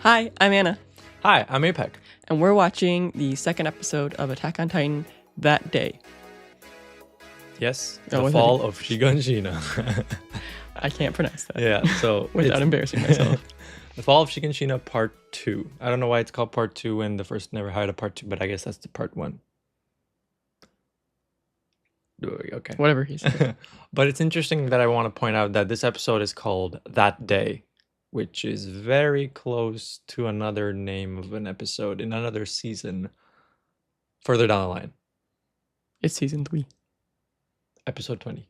Hi, I'm Anna, Hi, I'm Apek. and we're watching the second episode of Attack on Titan that day. Yes, Oh, the fall of Shiganshina. I can't pronounce that. Yeah, so without embarrassing myself. The fall of Shiganshina Part 2. I don't know why it's called Part 2 and the first never had a Part 2, but I guess that's the Part 1. Okay. Whatever he said. But it's interesting that I want to point out that this episode is called That Day, which is very close to another name of an episode in another season further down the line. It's season 3. Episode 20.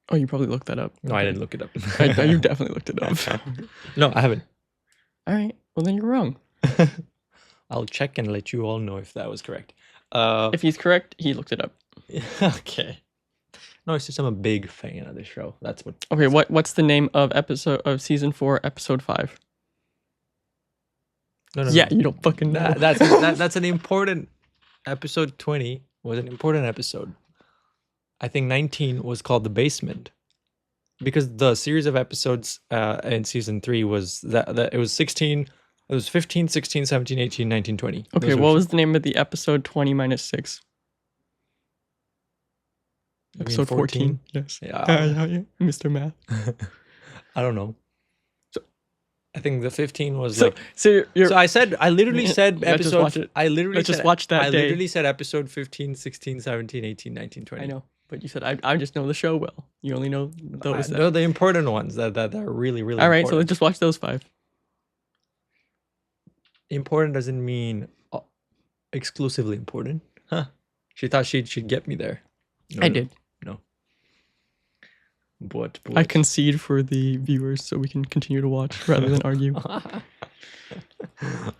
Oh, you probably looked that up. No, Okay. I didn't look it up. You definitely looked it up. No, I haven't. All right. Well, then you're wrong. I'll check and let you all know if that was correct. If he's correct, he looked it up. Okay. No, it's just I'm a big fan of this show. That's what. Okay, what's the name of season 4, episode 5? No, Yeah, you don't fucking know. That's an important episode. 20 was an important episode. I think 19 was called The Basement, because the series of episodes in season 3 was that it was 16. It was 15, 16, 17, 18, 19, 20. Okay, what was the name of the episode 20 minus 6? Episode 14? Yes. Yeah. Mr. Math. I don't know. So I think the 15 was So I literally said Let's just episode. watch it. I literally Let's said, just watch that I day. literally said episode 15, 16, 17, 18, 19, 20. I know, but you said I just know the show well. You only know those. No, the important ones that are really, really All right, important. so let's just watch those 5. Important doesn't mean exclusively important. Huh. She thought she'd get me there. I did. No. But I concede for the viewers so we can continue to watch rather than argue.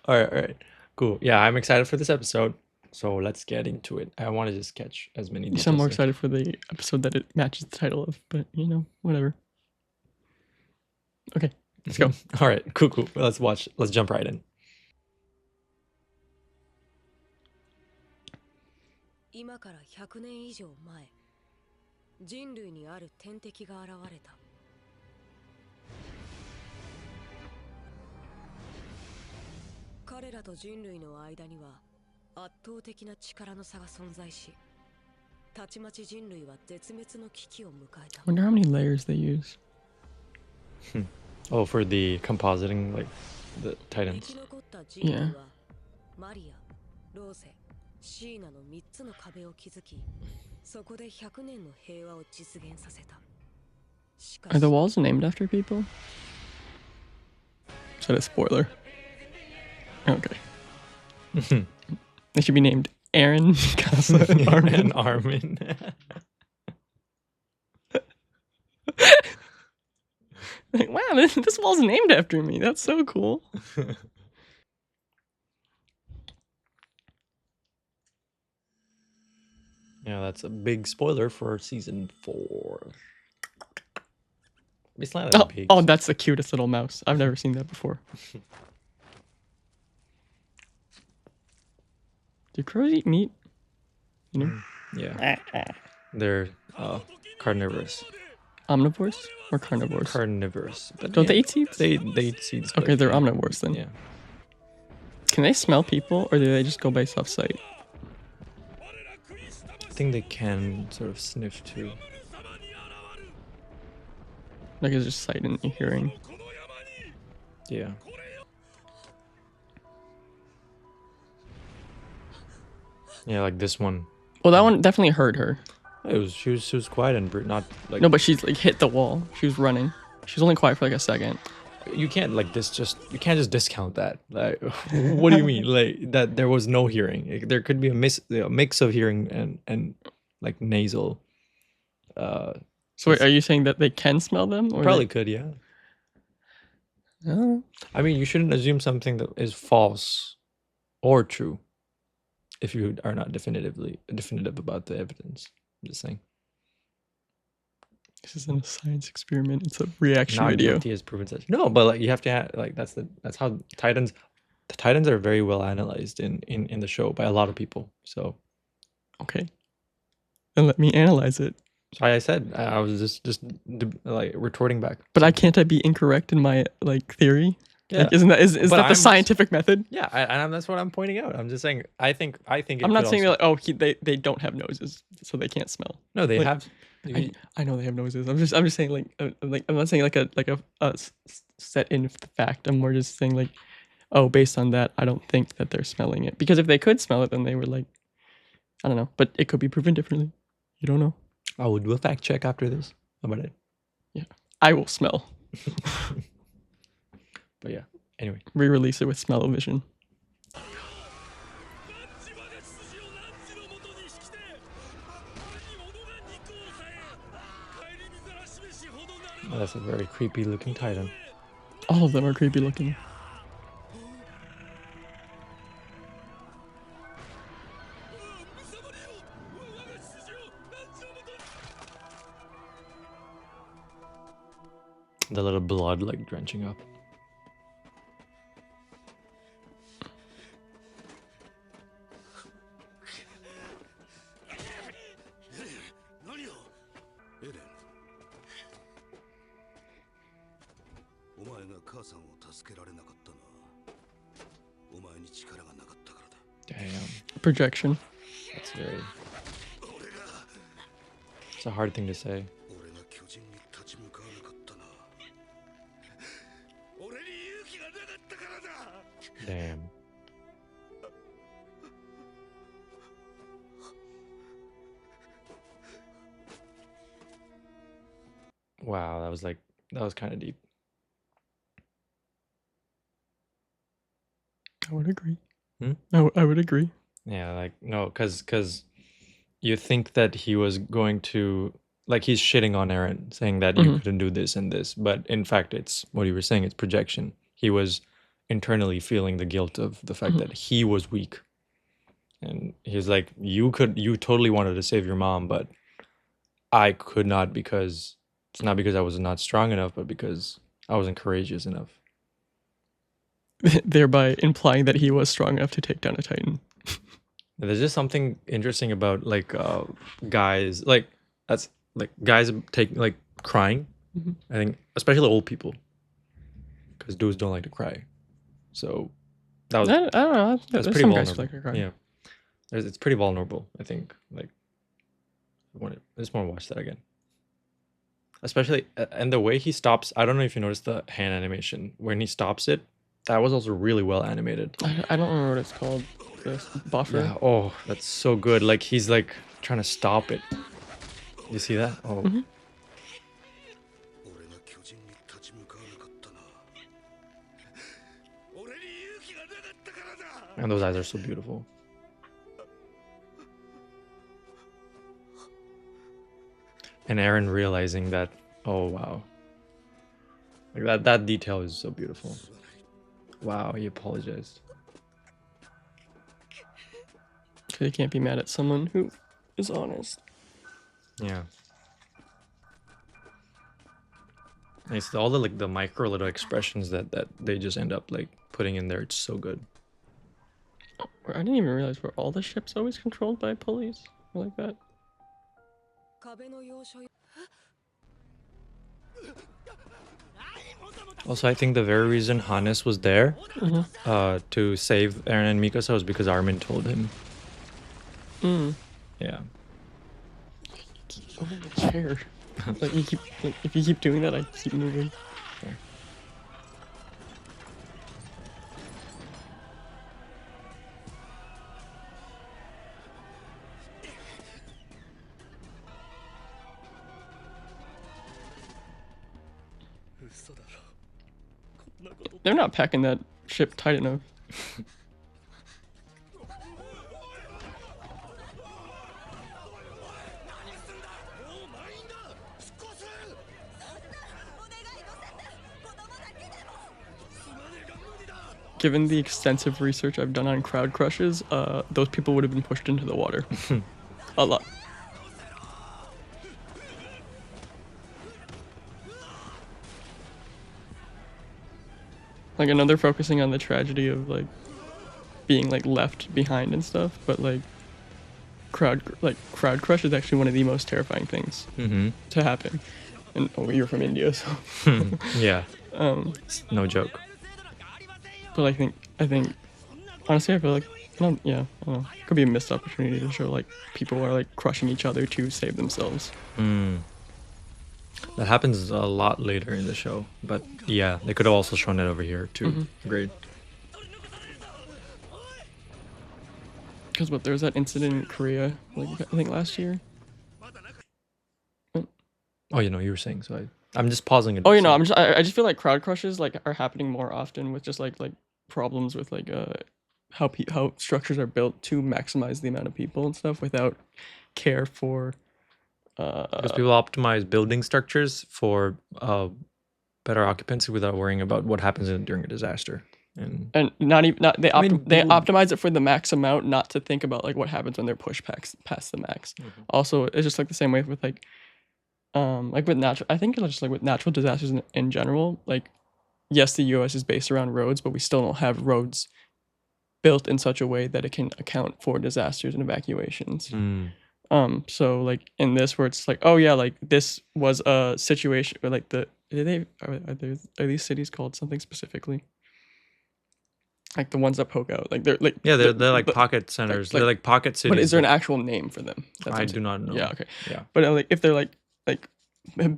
all right. Cool. Yeah, I'm excited for this episode. So let's get into it. I want to just catch as many details. So I'm more excited for the episode that it matches the title of, but whatever. Okay, let's go. All right, cool. Let's watch. Let's jump right in. 今から100年以上前、人類にある天敵が現れた。彼らと人類の間には圧倒的な力の差が存在し、たちまち人類は絶滅の危機を迎えた。 Wonder how many layers they use. Oh, for the compositing, like the 生 Titans. き残った人類はマリア、ローゼ、シーナの3つの壁を築き、そこで100年の平和を実現させた。しか Are し the walls named after people? Is that a spoiler? Okay. They should be named Aaron, Casa, and Armin. And Armin. Like, wow, this wall's named after me. That's so cool. Yeah, that's a big spoiler for season 4. It's not that big. Oh, that's the cutest little mouse. I've never seen that before. Do crows eat meat? You know? Yeah, they're carnivorous. Omnivores or carnivores? Carnivorous. But Don't yeah, they eat seeds? They eat seeds. but Okay, they're yeah. omnivores then. Yeah. Can they smell people or do they just go by self-sight? I think they can sort of sniff too. Like it's just sight and hearing. Yeah. Yeah, like this one. Well, that one definitely heard her. She was quiet and not like. No, but she's like hit the wall. She was running. She was only quiet for like a second. You can't you can't just discount that. Like, what do you mean? Like that there was no hearing. There could be a mix of hearing and like nasal. So wait, are you saying that they can smell them? Or Probably could, yeah. Oh. I mean, you shouldn't assume something that is false or true if you are not definitive about the evidence. I'm just saying. This isn't a science experiment. It's a reaction Not video. guilty as proven such. No, but like you have to have, like that's how Titans. The Titans are very well analyzed in the show by a lot of people. So Okay. Then let me analyze it. So I said I was just like retorting back. But can't I be incorrect in my like theory? Yeah. Like, isn't that is But that the I'm just- scientific method? Yeah, and that's what I'm pointing out. I'm just saying. I think. It I'm not could saying also- that like, they don't have noses, so they can't smell. No, they like, have. I know they have noses. I'm just saying like I'm not saying like a set in fact. I'm more just saying like, oh, based on that, I don't think that they're smelling it, because if they could smell it, then they were like, I don't know, but it could be proven differently. You don't know. I will do a fact check after this about it. I will smell. But yeah. Anyway. Re-release it with smell-o-vision. Oh, that's a very creepy looking Titan. All of them are creepy looking. The little blood like drenching up. Damn. Projection. That's very... It's a hard thing to say. Damn. Wow, that was kind of deep. I would agree. Hmm? I would agree. Yeah, like no, cause you think that he was going to, like, he's shitting on Eren, saying that you couldn't do this and this, but in fact, it's what you were saying. It's projection. He was internally feeling the guilt of the fact that he was weak, and he's like, you totally wanted to save your mom, but I could not, because it's not because I was not strong enough, but because I wasn't courageous enough. Thereby implying that he was strong enough to take down a Titan. There's just something interesting about like guys, like that's like guys take like crying. I think especially old people, because dudes don't like to cry. So that was I don't know. that's There's pretty some guys vulnerable. who like to cry. Yeah, it's pretty vulnerable. I think like I just want to watch that again. Especially and the way he stops. I don't know if you noticed the hand animation when he stops it. That was also really well animated. I don't remember what it's called. This buffer. Yeah. Oh, that's so good. Like he's like trying to stop it. You see that? Oh. And those eyes are so beautiful. And Eren realizing that, oh wow. Like that detail is so beautiful. Wow, he apologized. You can't be mad at someone who is honest. Yeah. It's all the like the micro little expressions that they just end up like putting in there. It's so good. I didn't even realize, were all the ships always controlled by pulleys or like that? Also, I think the very reason Hannes was there to save Eren and Mikasa was because Armin told him. Yeah. Oh, the chair. Like you keep, like, if you keep doing that, I keep moving. Sure. They're not packing that ship tight enough. Given the extensive research I've done on crowd crushes, those people would have been pushed into the water. A lot. Like, I know they're focusing on the tragedy of, like, being, like, left behind and stuff, but, like, crowd crush is actually one of the most terrifying things to happen. And you're from India, so Yeah. It's no joke. but I think honestly I feel like I don't know. Could be a missed opportunity to show like people are like crushing each other to save themselves. That happens a lot later in the show, but yeah, they could have also shown it over here too. Agreed. Because there was that incident in Korea, like I think last year. Oh, you were saying, so I'm just pausing it. Oh, I just feel like crowd crushes like are happening more often with just like problems with like how structures are built to maximize the amount of people and stuff without care for because people optimize building structures for better occupancy without worrying about what happens during a disaster. And they optimize it for the max amount, not to think about like what happens when they're pushed past the max. Also, it's just like the same way with like with natural. I think it's just like with natural disasters in general. Like, yes, the U.S. is based around roads, but we still don't have roads built in such a way that it can account for disasters and evacuations. So like in this, where it's like, oh yeah, like this was a situation where like are these cities called something specifically? Like the ones that poke out, like they're like they're like pocket centers. They're like pocket cities. But is there an actual name for them? I do not know. Yeah, okay. Yeah. But like if they're like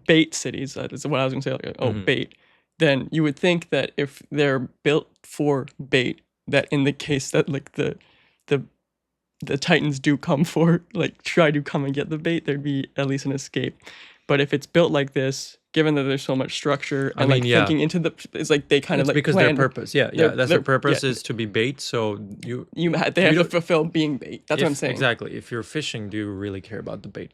bait cities, that is what I was gonna say. Like, bait. Then you would think that if they're built for bait, that in the case that like the Titans do come for try to come and get the bait, there'd be at least an escape. But if it's built like this, given that there's so much structure and thinking into it's like they kind of like because plan, their purpose, that's their purpose is to be bait. So they have to fulfill being bait. That's what I'm saying. Exactly. If you're fishing, do you really care about the bait?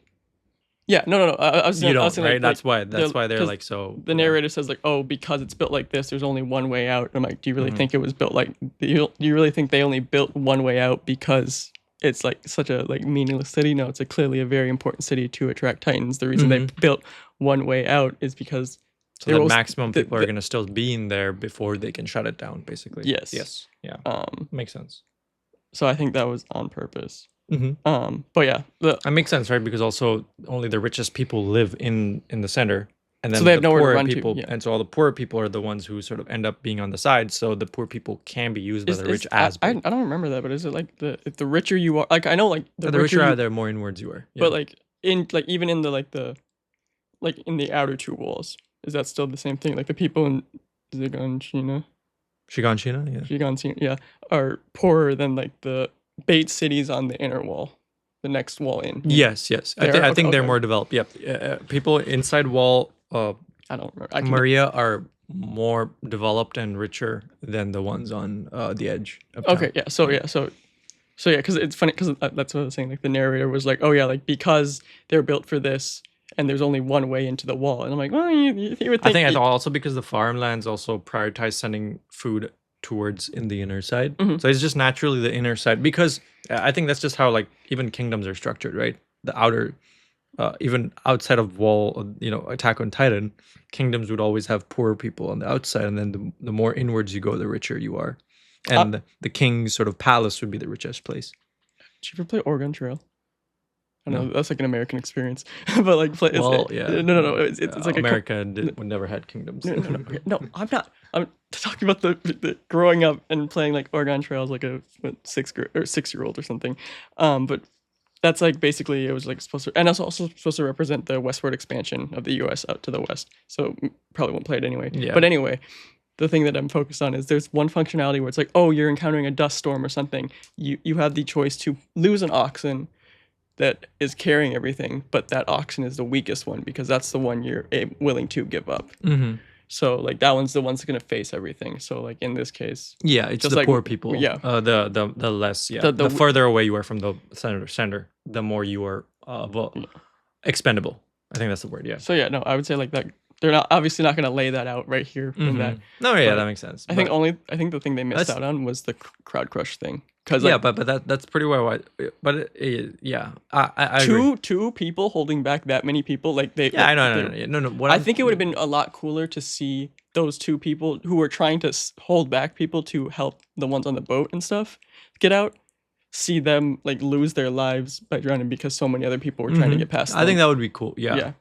Yeah, no. I was saying, right? That's why they're like so. The narrator says like, oh, because it's built like this, there's only one way out. And I'm like, do you really think it was built like? Do you really think they only built one way out because it's like such a like meaningless city? No, it's clearly a very important city to attract Titans. The reason they built one way out is because the maximum people are going to still be in there before they can shut it down. Basically, yes, yeah, makes sense. So I think that was on purpose. But yeah, that makes sense, right? Because also only the richest people live in the center, and then so they have the nowhere to poorer run people, to, and so all the poorer people are the ones who sort of end up being on the side. So the poor people can be used by the rich as I don't remember that, but is it like if the richer you are, like I know like the richer you are, the more inwards you are. But like even in the in the outer two walls, is that still the same thing? Like the people in Shiganshina, yeah, are poorer than like the bait cities on the inner wall. The next wall in. Yes. I think they're more developed. Yep. People inside wall. I don't remember. Maria are more developed and richer than the ones on the edge. Of town. Okay. Yeah. So because it's funny because that's what I was saying. Like the narrator was like, oh yeah, like because they're built for this, and there's only one way into the wall, and I'm like, well, you would think. I think also because the farmlands also prioritize sending food towards in the inner side, so it's just naturally the inner side, because I think that's just how like even kingdoms are structured, right? The outer, even outside of wall, Attack on Titan, kingdoms would always have poorer people on the outside, and then the more inwards you go, the richer you are, and the king's sort of palace would be the richest place. Did you ever play Oregon Trail? I know that's like an American experience, but like, no. It's like America would never had kingdoms. No, I'm not. I'm talking about the growing up and playing like Oregon Trail as like a 6-year-old or something. But that's like basically it was like supposed to, and it's also supposed to represent the westward expansion of the U.S. out to the west. So probably won't play it anyway. Yeah. But anyway, the thing that I'm focused on is there's one functionality where it's like, oh, you're encountering a dust storm or something. You have the choice to lose an oxen that is carrying everything, but that oxen is the weakest one because that's the one you're willing to give up. So like that one's the one's going to face everything. So like in this case, it's just the poor people. Yeah, the less. Yeah, the further away you are from the center, the more you are expendable. I think that's the word. Yeah. So yeah, no, I would say like that. They're obviously not going to lay that out right here in that. No, yeah, that makes sense. I think the thing they missed out on was the crowd crush thing. But that's pretty well. But I agree. Two people holding back that many people, like they. Yeah, I know. No. I think it would have been a lot cooler to see those two people who were trying to hold back people to help the ones on the boat and stuff get out. see them like lose their lives by drowning because so many other people were trying to get past them. I think that would be cool. Yeah.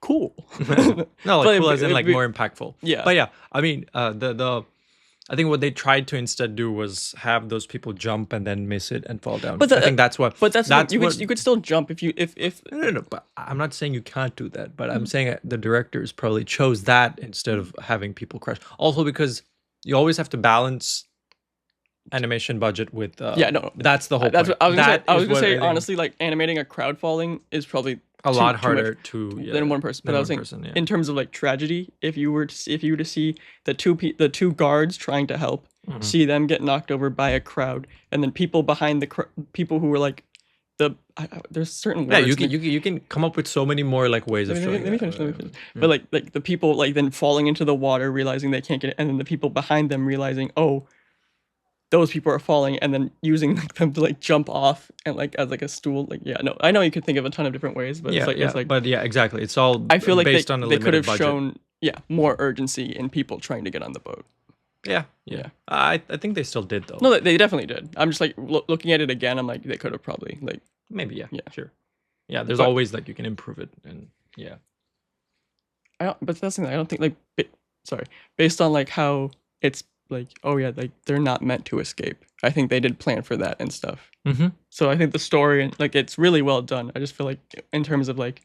Cool. No, like But cool as in like it- more impactful. Yeah. But yeah, I mean, I think what they tried to instead do was have those people jump and then miss it and fall down. But I think that's what. But that's that's you what, could you could still jump if you if No. But I'm not saying you can't do that. But I'm saying the directors probably chose that instead of having people crash. Also because you always have to balance animation budget with. That's the whole. That's point. what I was gonna say. I was gonna what say think honestly, like animating a crowd falling is probably a too lot much harder than one person. But I was saying, yeah. in terms of like tragedy, if you were to see the two guards trying to help, see them get knocked over by a crowd, and then people behind the people who were like there's certain words. Yeah, you can come up with so many more like ways of showing. Let me finish. But like the people like then falling into the water, realizing they can't get it, and then the people behind them realizing, oh, those people are falling, and then using like, them to like jump off and like as like a stool. Like I know you could think of a ton of different ways, but it's like but yeah, exactly. It's all I feel like based on a they could limited have budget. shown more urgency in people trying to get on the boat. Yeah. I think they still did though. No, they definitely did. I'm just like looking at it again. I'm like they could have probably like maybe sure. Yeah, there's always like you can improve it and yeah. But that's the thing. I don't think like based on like how it's like like they're not meant to escape. I think they did plan for that and stuff. Mm-hmm. So I think the story and like it's really well done. I just feel like in terms of like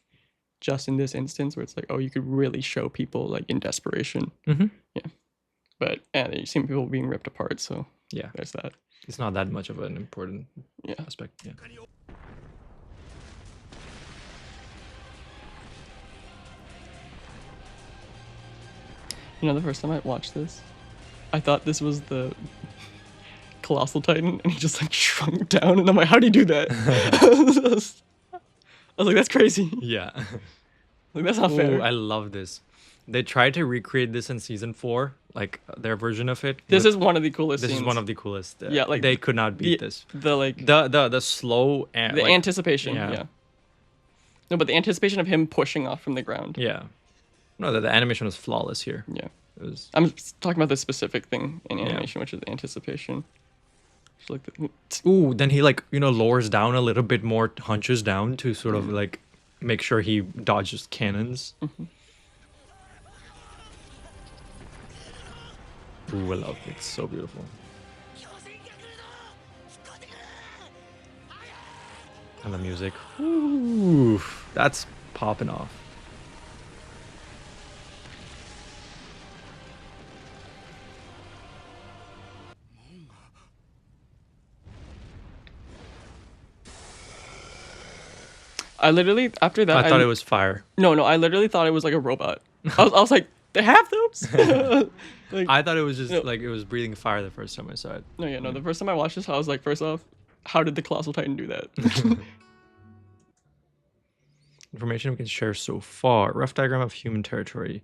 just in this instance where it's like you could really show people like in desperation. Mm-hmm. Yeah. But you see people being ripped apart, so yeah, there's that. It's not that much of an important aspect. Yeah. The first time I watched this, I thought this was the Colossal Titan, and he just like shrunk down, and I'm like, how do you do that? I was like, that's crazy. Yeah. Like that's not fair. I love this. They tried to recreate this in season 4, like their version of it. This is one of the coolest This scenes. is one of the coolest. Yeah, like they could not beat this. The like the slow the like, anticipation. Yeah. No, but the anticipation of him pushing off from the ground. Yeah. No, the animation was flawless here. Yeah. It was. I'm talking about the specific thing in animation, which is anticipation. Just like Ooh, then he like lowers down a little bit more, hunches down to sort of like make sure he dodges cannons. Mm-hmm. Ooh, I love it. It's so beautiful. And the music. Ooh, that's popping off. I literally after that I thought it was fire. No, I literally thought it was like a robot. I was like, they have those? Like, I thought it was just like it was breathing fire the first time I saw it. No. The first time I watched this, I was like, first off, how did the Colossal Titan do that? Information we can share so far. Rough diagram of human territory.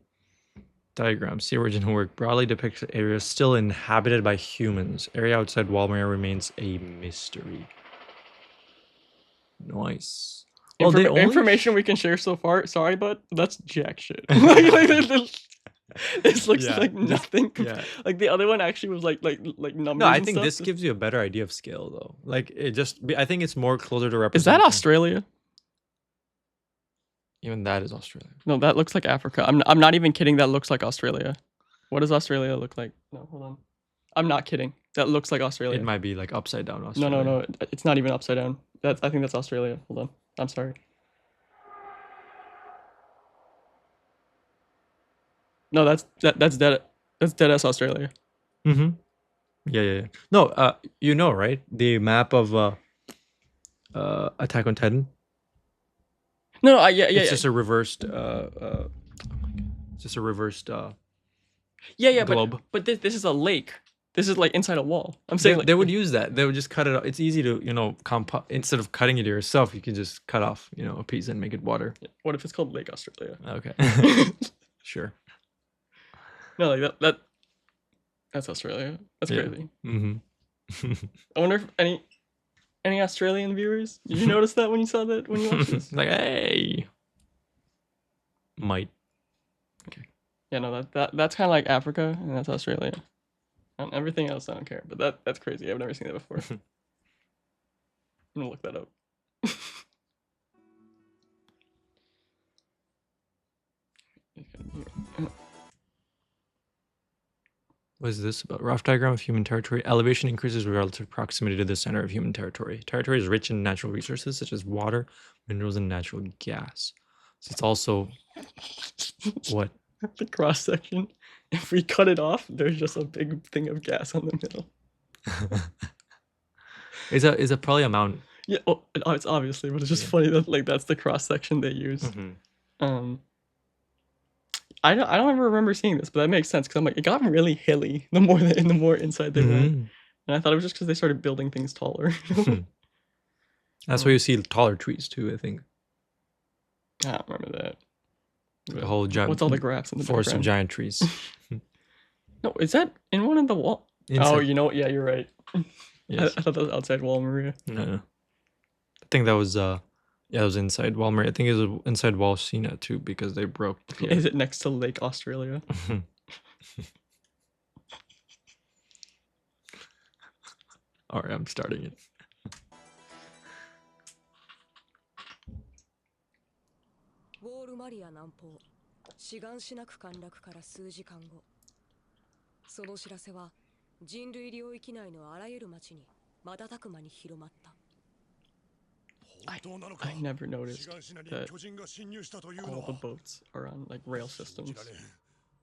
Diagram. See original work. Broadly depicts areas still inhabited by humans. Area outside Walmart remains a mystery. Nice. Well, Information we can share so far. Sorry, but that's jack shit. This looks like nothing. Like the other one actually was like numbers. No, I and think stuff. this gives you a better idea of scale, though. Like it just, I think it's more closer to Is representation. that Australia? Even that is Australia. No, that looks like Africa. I'm not even kidding. That looks like Australia. What does Australia look like? No, hold on. I'm not kidding. That looks like Australia. It might be like upside down Australia. No. It's not even upside down. I think that's Australia. Hold on. I'm sorry. No, that's dead. That's dead ass Australia. Mm-hmm. Yeah. No, right? The map of Attack on Titan. No, It's just a reversed. It's just a reversed. Globe. But this is a lake. This is like inside a wall. I'm saying they would use that. They would just cut it off. It's easy to instead of cutting it yourself, you can just cut off a piece and make it water. What if it's called Lake Australia? Okay. Sure. No, like that's Australia. That's crazy. Mm-hmm. I wonder if any Australian viewers, did you notice that when you saw that when you watched this? Like, hey, might. Okay. Yeah, no, that's kind of like Africa, and that's Australia. And everything else, I don't care. But that's crazy. I've never seen that before. I'm gonna look that up. What is this about? Rough diagram of human territory. Elevation increases with relative proximity to the center of human territory. Territory is rich in natural resources such as water, minerals, and natural gas. So it's also what? The cross section. If we cut it off, there's just a big thing of gas on the middle. Is a probably a mountain. Yeah, it's obviously, but it's just funny that like that's the cross section they use. Mm-hmm. I don't ever remember seeing this, but that makes sense because I'm like, it got really hilly the more inside they went, and I thought it was just because they started building things taller. That's why you see taller trees too. I think. I don't remember that. The whole giant. What's all the graphs in the forest background? of giant trees. No, is that in one of the wall? Inside. Oh, you know what? Yeah, you're right. Yes. I thought that was outside wall, Maria. No. I think that was it was inside Walmart. I think it was inside Walshina too because they broke. Is it next to Lake Australia? All right, I'm starting it. ウォールマリア南方シガンシナ区陥落から数時間後、その知らせは人類領域内のあらゆる町に瞬く間に広まった。 I never noticed that all the boats are on like rail systems.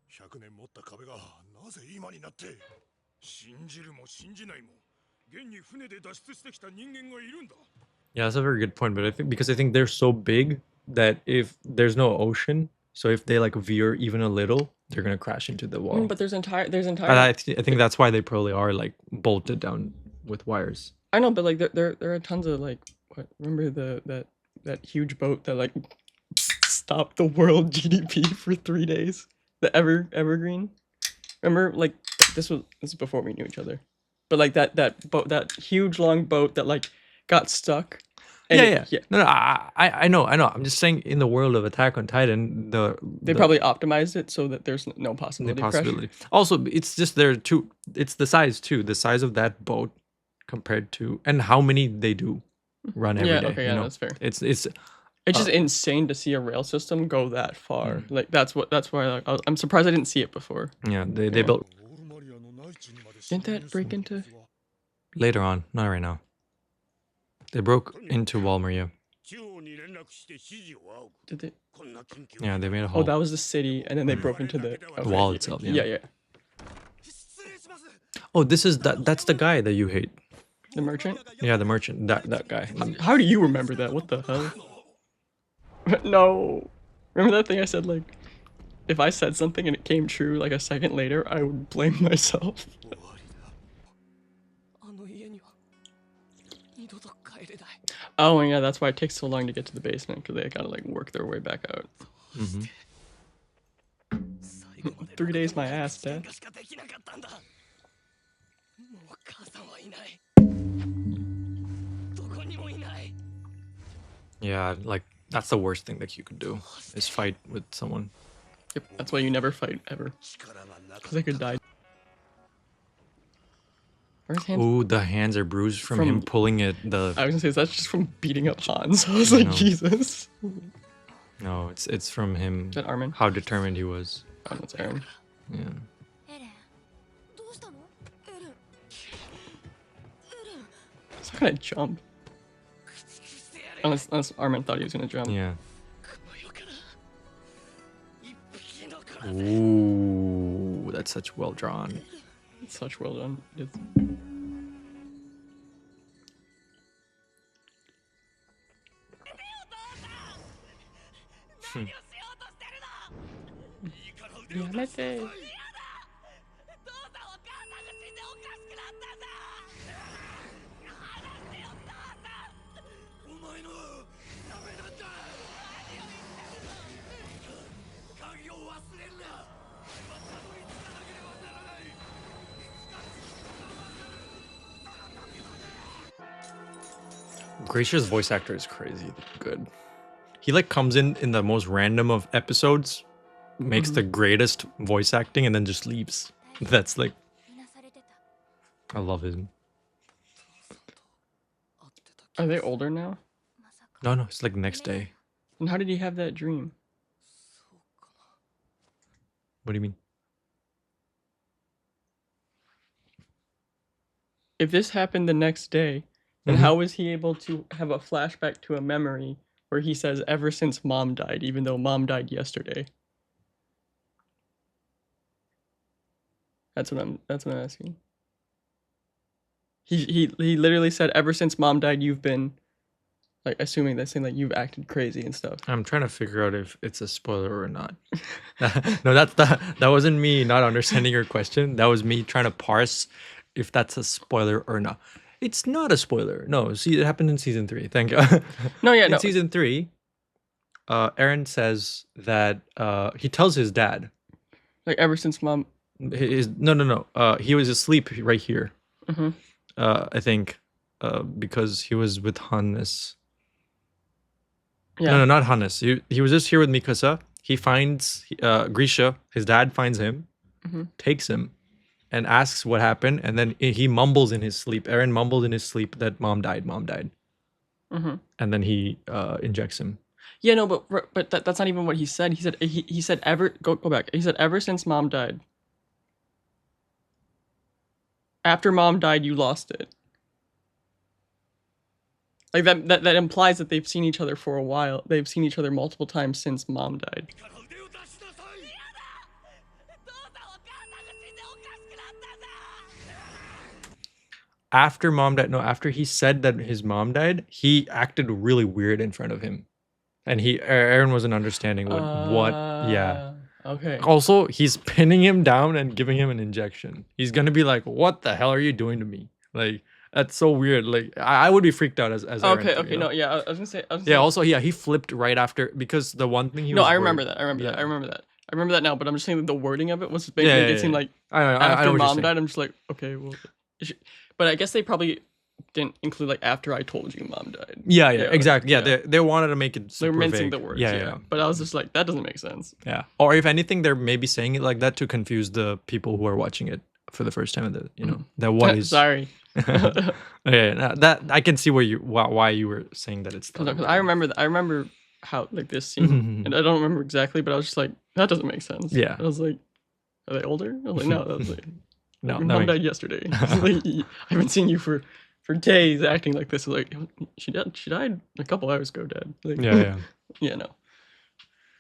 100年持った壁がなぜ今になって信じるも信じないも現に船で脱出してきた人間がいるんだ。 Yeah, that's a very good point. But I think they're so big that if there's no ocean, so if they like veer even a little, they're gonna crash into the wall. But there's entire. And I think that's why they probably are like bolted down with wires. I know, but like there are tons of like what? Remember that huge boat that like stopped the world GDP for 3 days? The Evergreen. Remember, like this is before we knew each other, but like that boat, that huge long boat that like got stuck. And Yeah. No, I know. I'm just saying, in the world of Attack on Titan, they probably optimized it so that there's no possibility. Also, it's just it's the size too. The size of that boat compared to and how many they do run every day. Okay, yeah, that's fair. It's just insane to see a rail system go that far. Like that's why like, I'm surprised I didn't see it before. Yeah, they built. Didn't that break into? Later on, not right now. They broke into Walmaria. Did they? Yeah, they made a hole. Oh, that was the city, and then they broke into the wall itself. Yeah. Oh, that's the guy that you hate. The merchant? Yeah, the merchant. That guy. How do you remember that? What the hell? No. Remember that thing I said, like, if I said something and it came true like a second later, I would blame myself. Oh, yeah, that's why it takes so long to get to the basement, because they gotta, like, work their way back out. 3 days my ass, Dad. Yeah, like, that's the worst thing that you could do, is fight with someone. Yep, that's why you never fight, ever. Because they could die. Ooh, the hands are bruised from him pulling it. I was gonna say, that's just from beating up Hans. I was like, Jesus. No, it's from him. Is that Armin? How determined he was. Oh, that's Aaron. Yeah. He's not gonna jump. Unless Armin thought he was gonna jump. Yeah. Ooh, that's such well drawn. It's such well done. Gracio's voice actor is crazy good. He like comes in the most random of episodes, makes the greatest voice acting, and then just leaves. That's like, I love him. Are they older now? No, no, it's like next day. And how did he have that dream? What do you mean? If this happened the next day, then how was he able to have a flashback to a memory where he says ever since mom died, even though mom died yesterday? That's what I'm asking. He literally said ever since mom died you've been like assuming that saying like you've acted crazy and stuff. I'm trying to figure out if it's a spoiler or not. No, that wasn't me not understanding your question. That was me trying to parse if that's a spoiler or not. It's not a spoiler. No, see, it happened in season 3. Thank you. No, yeah, in no. season 3, Aaron says that he tells his dad. Like ever since mom. No. He was asleep right here. Mm-hmm. I think because he was with Hannes. Yeah. No, not Hannes. He was just here with Mikasa. He finds Grisha. His dad finds him, takes him, and asks what happened. And then he mumbles in his sleep. Aaron mumbled in his sleep that mom died. Mm-hmm. And then he injects him. Yeah, no, but that's not even what he said. He said go back. He said ever since mom died. After mom died, you lost it. Like that implies that they've seen each other for a while. They've seen each other multiple times since mom died. After mom died, no, after he said that his mom died, he acted really weird in front of him. And Aaron wasn't understanding what yeah. Okay. Also, he's pinning him down and giving him an injection. He's gonna be like, "What the hell are you doing to me?" Like, that's so weird. Like, I would be freaked out as Aaron Okay, too, okay, you know? no, yeah, I was gonna say. Yeah. Also, yeah, he flipped right after because the one thing he No, was I remember worried- that. I remember that. yeah. I remember that. I remember that now. But I'm just saying that the wording of it was making Yeah, it seem like I know after what you're mom saying. died. I'm just like, okay, well, but I guess they probably didn't include like after I told you mom died. Yeah, like, exactly. Yeah, yeah. they wanted to make it They were super mincing vague. the words. Yeah, Yeah, yeah. But I was just like, that doesn't make sense. Yeah. Or if anything, they're maybe saying it like that to confuse the people who are watching it for the first time. Of the that what is Sorry. Okay, that I can see why you were saying that it's. Because I remember how like this scene, and I don't remember exactly, but I was just like, that doesn't make sense. Yeah. I was like, are they older? I was like, no, that was like, No, your that mom makes- died yesterday. Like, I haven't seen you for days acting like this. Like, she died a couple hours ago, Dad. Like, Yeah. yeah, no.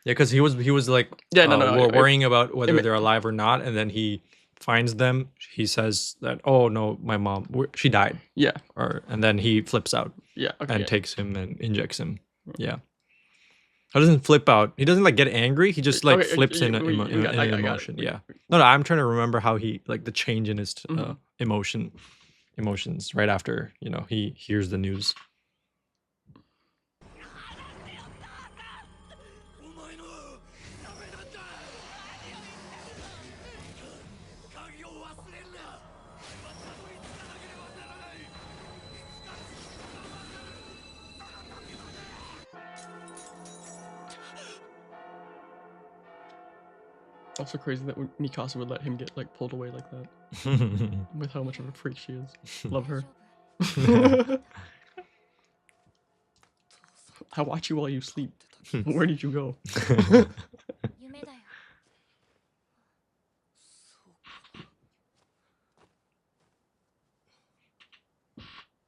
Yeah, because he was like worrying about whether they're alive or not, and then he finds them. He says that, oh no, my mom, she died. Yeah. And then he flips out. Yeah. Okay. And takes him and injects him. Yeah. He doesn't flip out. He doesn't like get angry. He just like flips in an emotion. Yeah. No, I'm trying to remember how he like the change in his emotions right after he hears the news. Also crazy that Mikasa would let him get like pulled away like that. With how much of a freak she is. Love her. I watch you while you sleep. Where did you go? 夢だよ。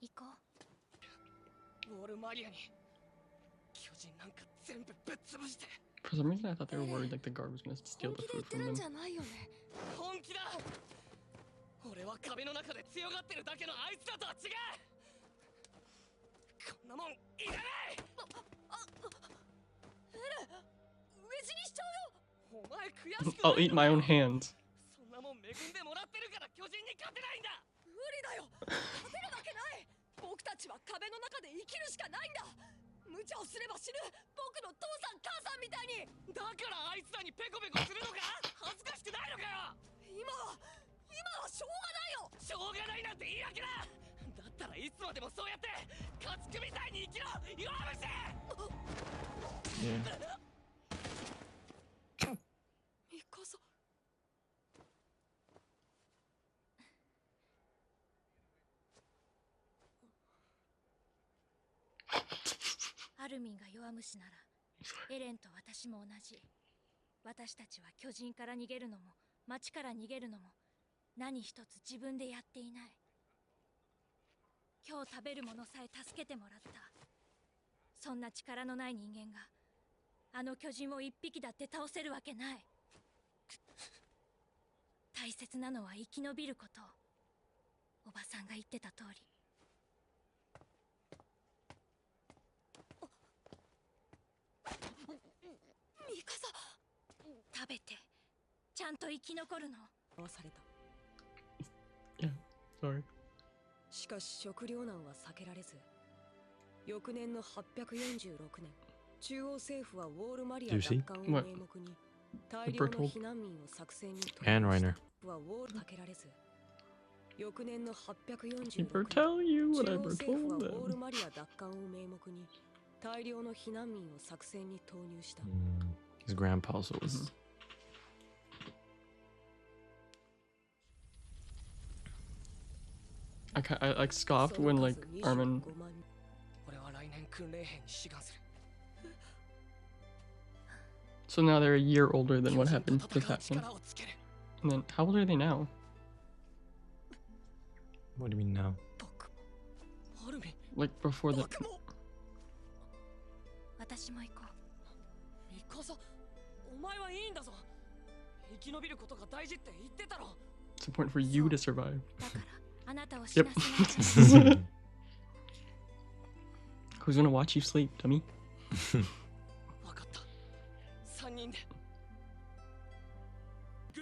行こう。ウォールマリアに巨人なんか全部ぶっ潰して For some reason I thought they were worried like the guard was gonna steal 本 the 気で言 food って from るん them. じゃないよね本気だ俺は壁の中で強がってるだけのあいつらとは違うこんなもんいらないエレ飢え死にしちゃうよお前悔しくない I'll eat my own hands. そんなもん恵んでもらってるから巨人に勝てないんだ無理だよ勝てるわけない僕たちは壁の中で生きるしかないんだ無茶をすれば死ぬ僕の父さん母さんみたいにだからあいつらにペコペコするのか恥ずかしくないのかよ今はしょうがないよしょうがないなんて言い訳だだったらいつまでもそうやって家畜みたいに生きろ弱虫ミカサルミンが弱虫ならエレンと私も同じ。私たちは巨人から逃げるのも町から逃げるのも何一つ自分でやっていない。今日食べるものさえ助けてもらった。そんな力のない人間があの巨人を一匹だって倒せるわけない。大切なのは生き延びること。おばさんが言ってた通り。ミカサ、食べてちゃんと生き残るの。された。 Yeah, sorry. しかし食糧難は避けられず、翌年の846年、中央政府はウォールマリア Do you 奪 see? 還を What? 名目に大量の Bertold? 避難民を作戦に投 And 入し Reiner. た。はウォール避けられず、翌年の Never 846年、 tell you 中 what I 央 ever 政府は told ウォール them. マリア奪還を名目に大量の避難民を作戦に投入した。 His grandpa also was. I like scoffed when like Armin. 俺は来年訓練兵に志願する。 So now they're a year older than what happened 巨 just 人と happened. 戦う力をつける。 And then how old are they now? What do you mean now? 僕もアルミン、 Like before the. 僕も。私も行こう。ミカサ、お前はいいんだぞ。生き延びることが大事って言ってたろ。 It's important for you to survive. だからあなたを死 Yep. なせない。 Who's gonna watch you sleep, dummy? 分かった。3人で。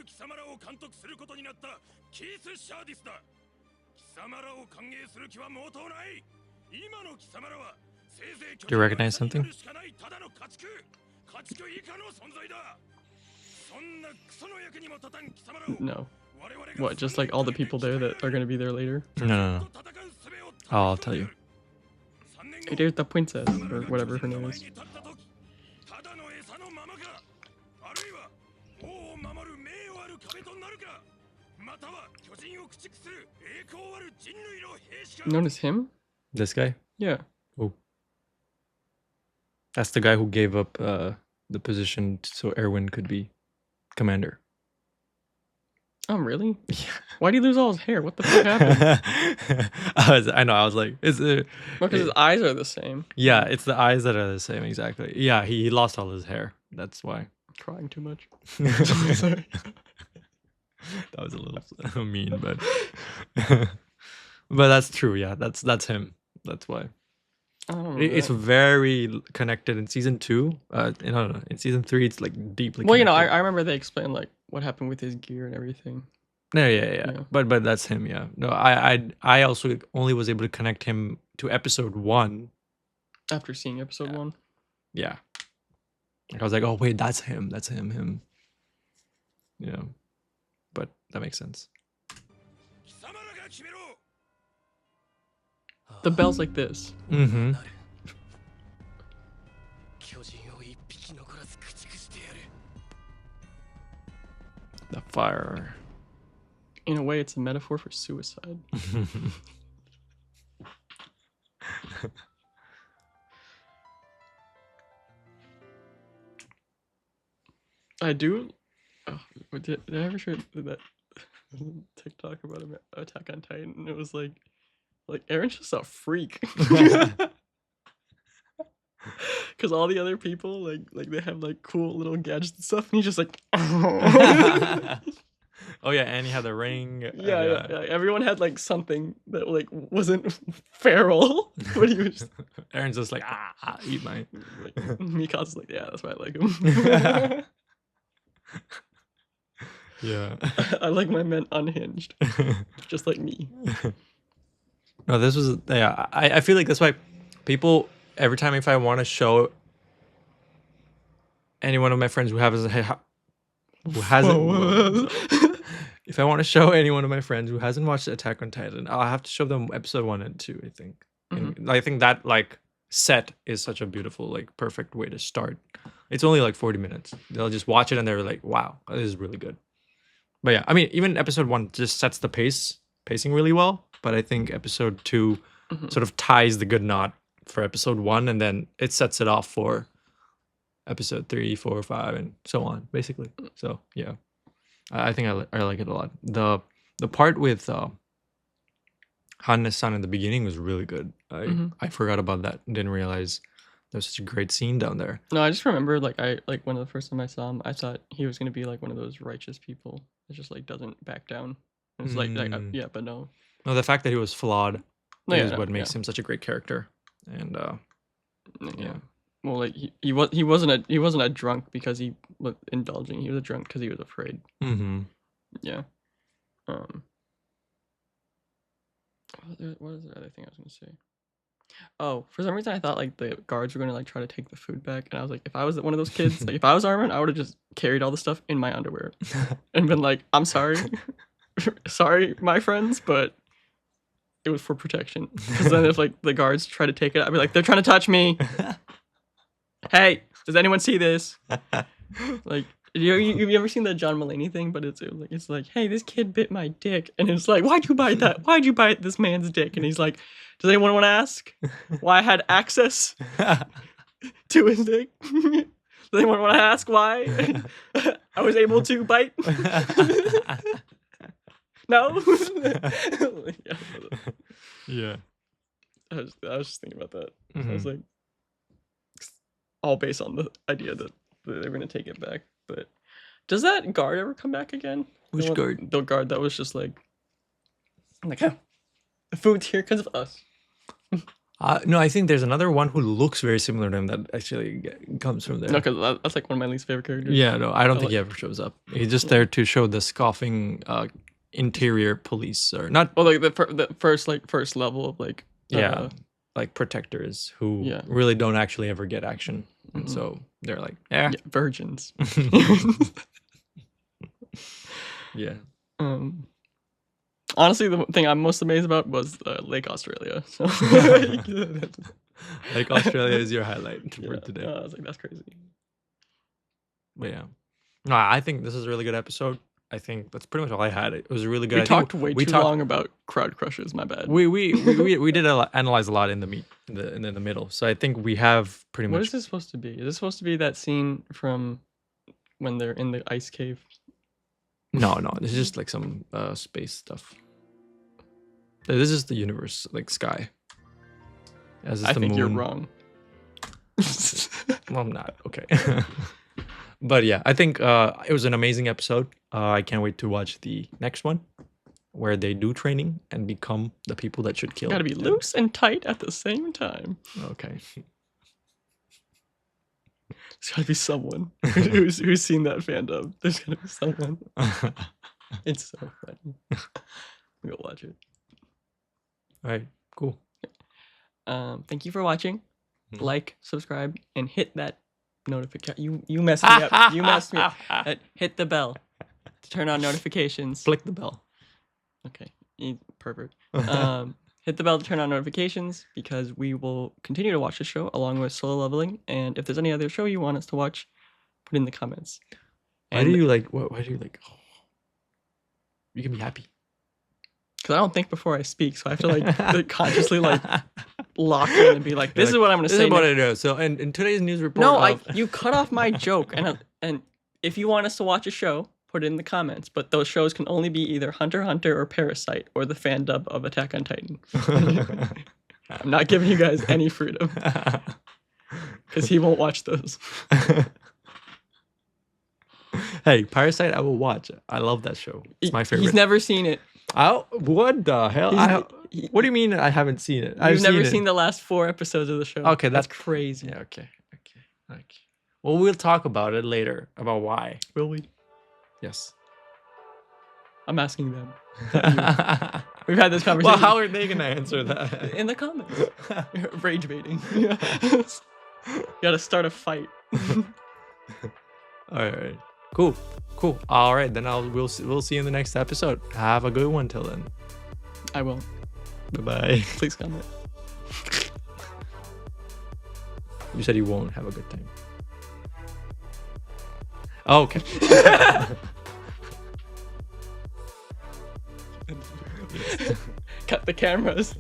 貴様らを監督することになったキース・シャーディスだ。貴様らを歓迎する気は毛頭ない。今の貴様らはせいぜい Do you recognize something? ただの家畜以下の存在だ。そんなクソの役にも立たん貴様らを No. 我々が What? Just like all the people there that are gonna be there later? No, no, no. I'll tell you. Hey, there's the princess or whatever her name is. ただの餌のままか、あるいは王を守る名誉ある壁となるか、または巨人を駆逐する栄光ある人類の兵士か。 Notice him? This guy? Yeah. Oh. That's the guy who gave up the position so Erwin could be commander. Oh, really? Why did he lose all his hair? What the fuck happened? I was like, is it? Because his eyes are the same. Yeah, it's the eyes that are the same exactly. Yeah, he lost all his hair. That's why. Crying too much. That was a little mean, but but that's true. Yeah, that's him. That's why. I don't know. It's very connected in season 2. No, in season 3, it's like deeply. Well, you know, connected. I remember they explained like what happened with his gear and everything. No, yeah. Yeah. But that's him. Yeah. No, I also only was able to connect him to episode 1. After seeing episode 1. Yeah. Like, I was like, oh wait, that's him. That's him. Yeah. But that makes sense. The bell's like this. Mm-hmm. 巨人を一匹残らず駆逐してやる。 The fire. In a way, it's a metaphor for suicide. I do. Oh, did I ever show that TikTok about Attack on Titan? It was like Aaron's just a freak. Because all the other people like they have like cool little gadgets and stuff, and he's just like. Oh yeah, and he had the ring. Yeah. Everyone had like something that like wasn't feral, but he was. Just, Aaron's just like eat mine. like, Mikazu's like, yeah, that's why I like him. Yeah. I like my men unhinged, just like me. No, this was I feel like that's why people every time if I want to show any one of my friends who hasn't if I want to show any one of my friends who hasn't watched Attack on Titan, I'll have to show them episode 1 and 2, I think. And I think that like set is such a beautiful, like perfect way to start. It's only like 40 minutes. They'll just watch it and they're like, wow, this is really good. But yeah, I mean, even episode 1 just sets the pacing really well. But I think episode 2 sort of ties the good knot for episode 1, and then it sets it off for episode 3, 4, 5, and so on, basically. So yeah, I think I like it a lot. The part with Hannes-san in the beginning was really good. I forgot about that. Didn't realize there was such a great scene down there. No, I just remember like one of the first time I saw him, I thought he was gonna be like one of those righteous people that just like doesn't back down. And it's like yeah, but no. No, the fact that he was flawed No, is yeah, what no, makes yeah. him such a great character. And Yeah. Well, like he wasn't a drunk because he was indulging. He was a drunk because he was afraid. mm-hmm. Yeah. What is the other thing I was gonna say? Oh, for some reason I thought like the guards were gonna like try to take the food back, and I was like, if I was one of those kids, like if I was Armin, I would have just carried all the stuff in my underwear and been like, I'm sorry, sorry, my friends, but it was for protection. Because then if like the guards try to take it, I'd be like, they're trying to touch me. Hey, does anyone see this? Like, you've ever seen the John Mulaney thing? But it's like, hey, this kid bit my dick, and it's like, why'd you bite that? Why'd you bite this man's dick? And he's like, does anyone want to ask why I had access to his dick? Does anyone want to ask why I was able to bite? No. Yeah. I was just thinking about that. I was like, all based on the idea that they're gonna take it back. But does that guard ever come back again? Which guard? The guard that was just like, huh, the food's here because of us. No, I think there's another one who looks very similar to him that actually comes from there. No, because that's like one of my least favorite characters. Yeah, no, I don't think he ever shows up. He's just there to show the scoffing interior police, or not. Well, like the first level of like like protectors who really don't actually ever get action, and so they're like, yeah, virgins. Yeah. Honestly, the thing I'm most amazed about was Lake Australia. So. Lake Australia is your highlight for today. I was like, that's crazy. But yeah, no, I think this is a really good episode. I think that's pretty much all I had. It was really good. We talked way too long about crowd crushes. My bad. We did analyze a lot in the middle. So I think we have pretty much. What is this supposed to be? Is this supposed to be that scene from when they're in the ice cave? No, this is just like some space stuff. This is the universe, like sky. I think you're wrong. Well, I'm not. Okay. But yeah, I think it was an amazing episode. I can't wait to watch the next one, where they do training and become the people that should kill. Gotta be loose and tight at the same time. Okay. There's gotta be someone who's seen that fandom. There's gotta be someone. It's so funny. We'll watch it. All right, cool. Thank you for watching. Like, subscribe, and hit that notification. You messed me up. You messed me up. Hit the bell to turn on notifications. Click the bell. Okay, perfect. Hit the bell to turn on notifications, because we will continue to watch the show along with Solo Leveling. And if there's any other show you want us to watch, put it in the comments. Why do you like? Why do you like? Oh, you can be happy. Because I don't think before I speak, so I have to like consciously like lock in and be like, "This is what I'm going to say." This is what I do. So, in today's news report, no, you cut off my joke, and if you want us to watch a show, put it in the comments. But those shows can only be either Hunter x Hunter or Parasite or the fan dub of Attack on Titan. I'm not giving you guys any freedom because he won't watch those. Hey, Parasite, I will watch. I love that show. It's my favorite. He's never seen it. What the hell? What do you mean I haven't seen it? You've never seen the last 4 episodes of the show. Okay, that's crazy. Yeah, okay. Well, we'll talk about it later, about why. Will we? Yes. I'm asking them. We've had this conversation. Well, how are they going to answer that? In the comments. Rage baiting. You gotta start a fight. All right. Cool. All right, then we'll see you in the next episode. Have a good one till then. I will. Bye-bye. Please comment. You said you won't have a good time. Oh, okay. Cut the cameras.